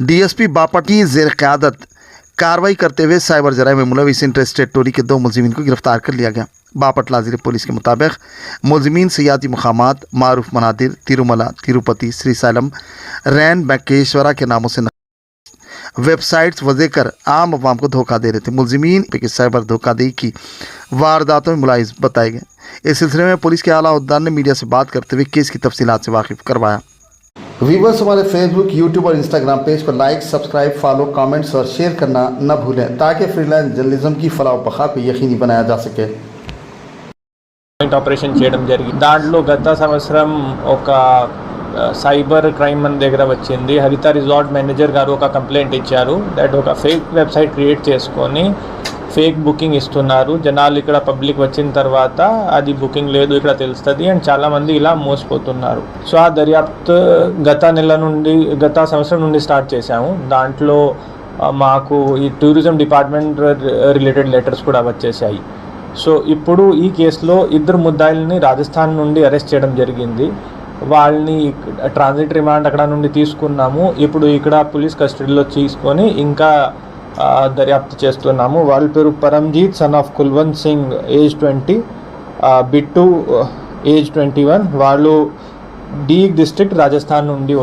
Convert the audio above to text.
DSP Bapat की ज़ेर क़यादत कार्रवाई करते हुए साइबर जराइम में मुलविस इंटरेस्टेड टोरी के 2 मुलजिमीन को गिरफ्तार कर लिया गया। बापट लाजिर पुलिस के मुताबिक मुलजिमीन सियाती मुकामात मारूफ मनादिर तिरुमला, तिरुपति, श्रीशैलम, रैन, बैंकेश्वरा के नामों से वेबसाइट्स वजह कर आम अवाम को धोखा दे रहे थे। मुलजिमीन के साइबर धोखाधड़ी की वारदातों में मुलविस बताए गए। इस सिलसिले में पुलिस के आला अहदेदार ने मीडिया से बात करते हुए केस की तफसीलात से वाकिफ करवाया। व्यूवर्स, हमारे फेसबुक, यूट्यूब और इंस्टाग्राम पेज को लाइक, सब्सक्राइब, फॉलो, कमेंट्स और शेयर करना न भूलें ताकि फ्रीलांस जर्नलिज्म की फलाह बखा को यकीनी बनाया जा सके। ఆపరేషన్ చేయడం జరిగింది. దాంట్లో గత సంవత్సరం ఒక సైబర్ క్రైమ్ మన దగ్గర వచ్చింది. హరిత రిసార్ట్ మేనేజర్ గారు ఒక కంప్లైంట్ ఇచ్చారు దట్ ఒక ఫేక్ వెబ్సైట్ క్రియేట్ చేసుకొని ఫేక్ బుకింగ్ ఇస్తున్నారు. జనాలు ఇక్కడ పబ్లిక్ వచ్చిన తర్వాత అది బుకింగ్ లేదు ఇక్కడ తెలుస్తుంది అండ్ చాలామంది ఇలా మోసపోతున్నారు. సో ఆ దర్యాప్తు గత సంవత్సరం నుండి స్టార్ట్ చేశాము. దాంట్లో మాకు ఈ టూరిజం డిపార్ట్మెంట్ రిలేటెడ్ లెటర్స్ కూడా వచ్చేసాయి. సో ఇప్పుడు ఈ కేసులో 2 ముద్దాయిల్ని రాజస్థాన్ నుండి అరెస్ట్ చేయడం జరిగింది. వాళ్ళని ట్రాన్సిట్ రిమాండ్ అక్కడ నుండి తీసుకున్నాము. ఇప్పుడు ఇక్కడ పోలీస్ కస్టడీలో తీసుకొని ఇంకా దర్యాప్తు చేస్తున్నాము. వాళ్ళ పేరు Paramjit son of Kulwant Singh age 20, Bittu age 21. వాళ్ళు డీగ్ డిస్ట్రిక్ట్ రాజస్థాన్ నుండి